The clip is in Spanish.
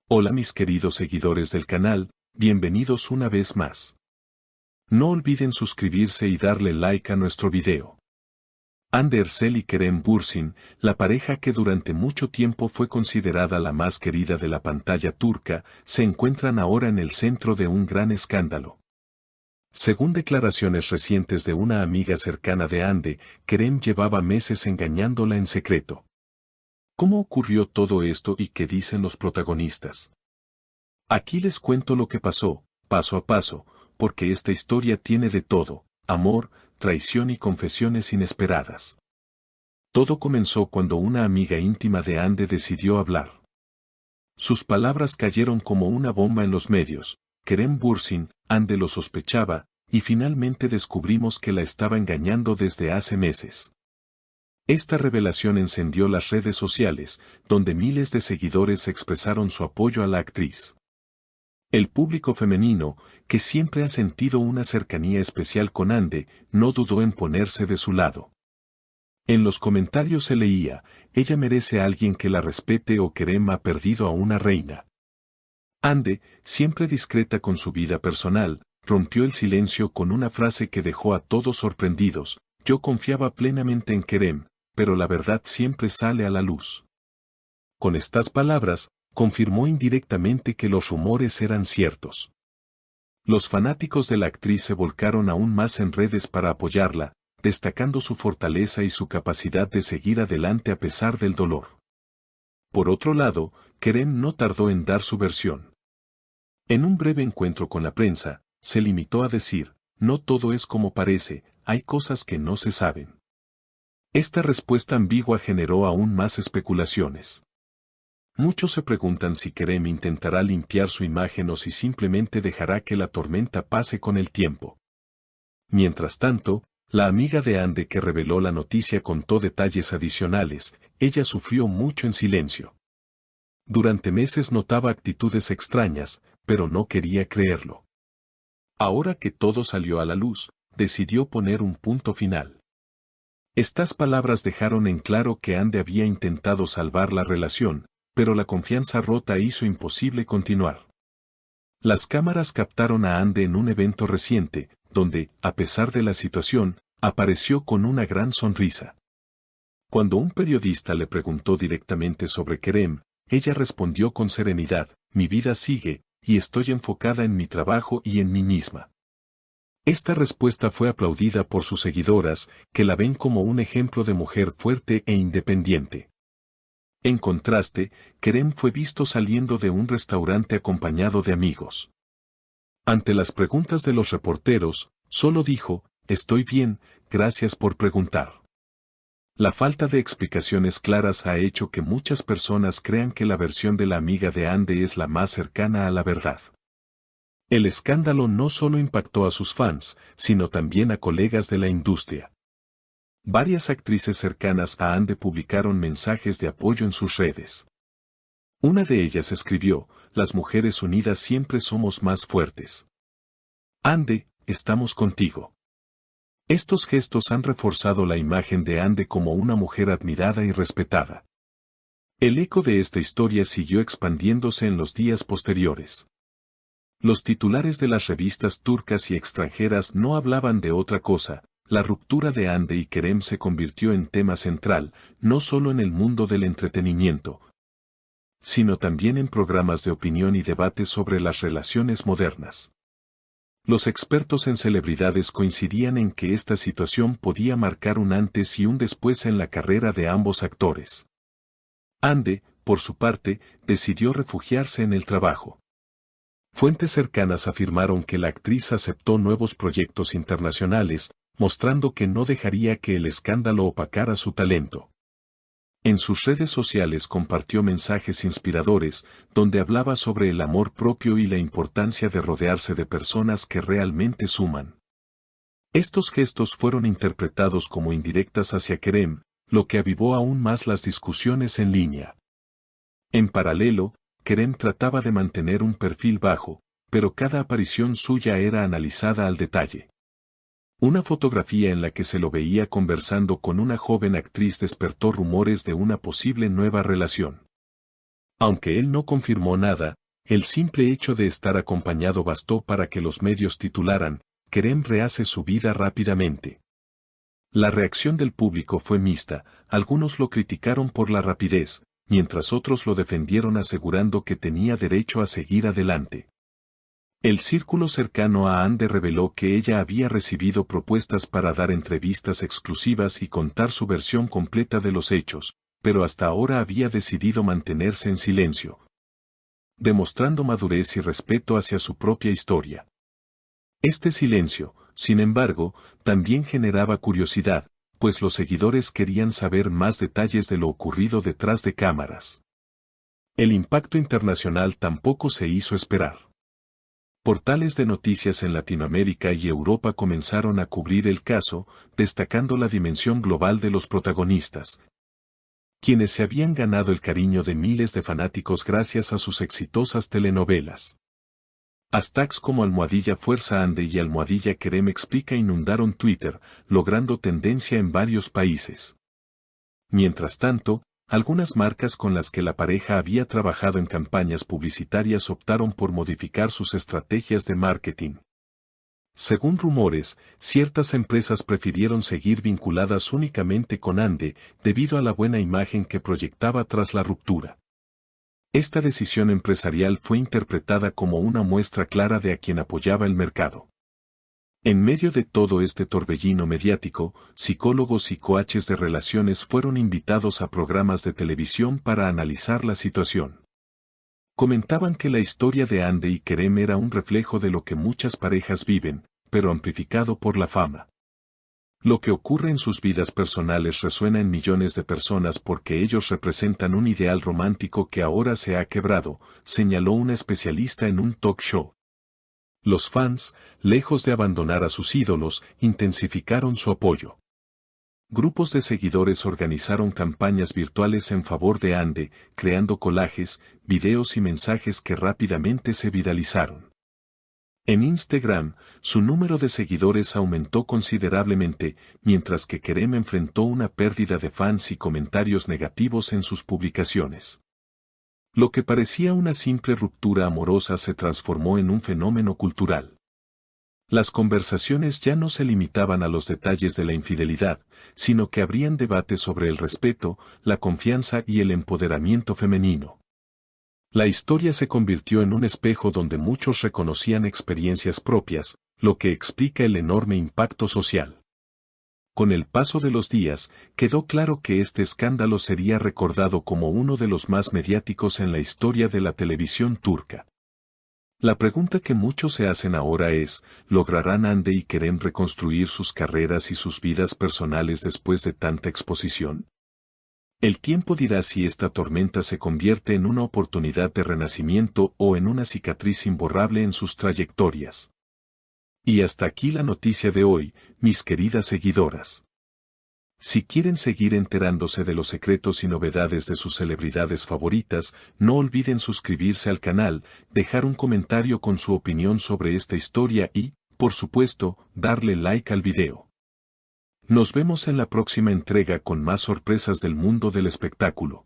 Hola mis queridos seguidores del canal, bienvenidos una vez más. No olviden suscribirse y darle like a nuestro video. Hande Erçel y Kerem Bürsin, la pareja que durante mucho tiempo fue considerada la más querida de la pantalla turca, se encuentran ahora en el centro de un gran escándalo. Según declaraciones recientes de una amiga cercana de Hande, Kerem llevaba meses engañándola en secreto. ¿Cómo ocurrió todo esto y qué dicen los protagonistas? Aquí les cuento lo que pasó, paso a paso, porque esta historia tiene de todo: amor, traición y confesiones inesperadas. Todo comenzó cuando una amiga íntima de Hande decidió hablar. Sus palabras cayeron como una bomba en los medios. Kerem Bürsin, Hande lo sospechaba, y finalmente descubrimos que la estaba engañando desde hace meses. Esta revelación encendió las redes sociales, donde miles de seguidores expresaron su apoyo a la actriz. El público femenino, que siempre ha sentido una cercanía especial con Hande, no dudó en ponerse de su lado. En los comentarios se leía: ella merece a alguien que la respete, o Kerem ha perdido a una reina. Hande, siempre discreta con su vida personal, rompió el silencio con una frase que dejó a todos sorprendidos: yo confiaba plenamente en Kerem, pero la verdad siempre sale a la luz. Con estas palabras, confirmó indirectamente que los rumores eran ciertos. Los fanáticos de la actriz se volcaron aún más en redes para apoyarla, destacando su fortaleza y su capacidad de seguir adelante a pesar del dolor. Por otro lado, Kerem no tardó en dar su versión. En un breve encuentro con la prensa, se limitó a decir: no todo es como parece, hay cosas que no se saben. Esta respuesta ambigua generó aún más especulaciones. Muchos se preguntan si Kerem intentará limpiar su imagen o si simplemente dejará que la tormenta pase con el tiempo. Mientras tanto, la amiga de Hande que reveló la noticia contó detalles adicionales: ella sufrió mucho en silencio. Durante meses notaba actitudes extrañas, pero no quería creerlo. Ahora que todo salió a la luz, decidió poner un punto final. Estas palabras dejaron en claro que Hande había intentado salvar la relación, pero la confianza rota hizo imposible continuar. Las cámaras captaron a Hande en un evento reciente, donde, a pesar de la situación, apareció con una gran sonrisa. Cuando un periodista le preguntó directamente sobre Kerem, ella respondió con serenidad: mi vida sigue, y estoy enfocada en mi trabajo y en mí misma. Esta respuesta fue aplaudida por sus seguidoras, que la ven como un ejemplo de mujer fuerte e independiente. En contraste, Kerem fue visto saliendo de un restaurante acompañado de amigos. Ante las preguntas de los reporteros, solo dijo: estoy bien, gracias por preguntar. La falta de explicaciones claras ha hecho que muchas personas crean que la versión de la amiga de Hande es la más cercana a la verdad. El escándalo no solo impactó a sus fans, sino también a colegas de la industria. Varias actrices cercanas a Hande publicaron mensajes de apoyo en sus redes. Una de ellas escribió: las mujeres unidas siempre somos más fuertes. Hande, estamos contigo. Estos gestos han reforzado la imagen de Hande como una mujer admirada y respetada. El eco de esta historia siguió expandiéndose en los días posteriores. Los titulares de las revistas turcas y extranjeras no hablaban de otra cosa: la ruptura de Hande y Kerem se convirtió en tema central, no solo en el mundo del entretenimiento, sino también en programas de opinión y debates sobre las relaciones modernas. Los expertos en celebridades coincidían en que esta situación podía marcar un antes y un después en la carrera de ambos actores. Hande, por su parte, decidió refugiarse en el trabajo. Fuentes cercanas afirmaron que la actriz aceptó nuevos proyectos internacionales, mostrando que no dejaría que el escándalo opacara su talento. En sus redes sociales compartió mensajes inspiradores, donde hablaba sobre el amor propio y la importancia de rodearse de personas que realmente suman. Estos gestos fueron interpretados como indirectas hacia Kerem, lo que avivó aún más las discusiones en línea. En paralelo, Kerem trataba de mantener un perfil bajo, pero cada aparición suya era analizada al detalle. Una fotografía en la que se lo veía conversando con una joven actriz despertó rumores de una posible nueva relación. Aunque él no confirmó nada, el simple hecho de estar acompañado bastó para que los medios titularan, Kerem rehace su vida rápidamente. La reacción del público fue mixta, algunos lo criticaron por la rapidez, mientras otros lo defendieron asegurando que tenía derecho a seguir adelante. El círculo cercano a Hande reveló que ella había recibido propuestas para dar entrevistas exclusivas y contar su versión completa de los hechos, pero hasta ahora había decidido mantenerse en silencio, demostrando madurez y respeto hacia su propia historia. Este silencio, sin embargo, también generaba curiosidad, pues los seguidores querían saber más detalles de lo ocurrido detrás de cámaras. El impacto internacional tampoco se hizo esperar. Portales de noticias en Latinoamérica y Europa comenzaron a cubrir el caso, destacando la dimensión global de los protagonistas, quienes se habían ganado el cariño de miles de fanáticos gracias a sus exitosas telenovelas. Hashtags como #Fuerza Hande y #Kerem Explica inundaron Twitter, logrando tendencia en varios países. Mientras tanto, algunas marcas con las que la pareja había trabajado en campañas publicitarias optaron por modificar sus estrategias de marketing. Según rumores, ciertas empresas prefirieron seguir vinculadas únicamente con Hande, debido a la buena imagen que proyectaba tras la ruptura. Esta decisión empresarial fue interpretada como una muestra clara de a quien apoyaba el mercado. En medio de todo este torbellino mediático, psicólogos y coaches de relaciones fueron invitados a programas de televisión para analizar la situación. Comentaban que la historia de Hande y Kerem era un reflejo de lo que muchas parejas viven, pero amplificado por la fama. Lo que ocurre en sus vidas personales resuena en millones de personas porque ellos representan un ideal romántico que ahora se ha quebrado, señaló una especialista en un talk show. Los fans, lejos de abandonar a sus ídolos, intensificaron su apoyo. Grupos de seguidores organizaron campañas virtuales en favor de Hande, creando collages, videos y mensajes que rápidamente se viralizaron. En Instagram, su número de seguidores aumentó considerablemente, mientras que Kerem enfrentó una pérdida de fans y comentarios negativos en sus publicaciones. Lo que parecía una simple ruptura amorosa se transformó en un fenómeno cultural. Las conversaciones ya no se limitaban a los detalles de la infidelidad, sino que abrían debate sobre el respeto, la confianza y el empoderamiento femenino. La historia se convirtió en un espejo donde muchos reconocían experiencias propias, lo que explica el enorme impacto social. Con el paso de los días, quedó claro que este escándalo sería recordado como uno de los más mediáticos en la historia de la televisión turca. La pregunta que muchos se hacen ahora es, ¿lograrán Hande y Kerem reconstruir sus carreras y sus vidas personales después de tanta exposición? El tiempo dirá si esta tormenta se convierte en una oportunidad de renacimiento o en una cicatriz imborrable en sus trayectorias. Y hasta aquí la noticia de hoy, mis queridas seguidoras. Si quieren seguir enterándose de los secretos y novedades de sus celebridades favoritas, no olviden suscribirse al canal, dejar un comentario con su opinión sobre esta historia y, por supuesto, darle like al video. Nos vemos en la próxima entrega con más sorpresas del mundo del espectáculo.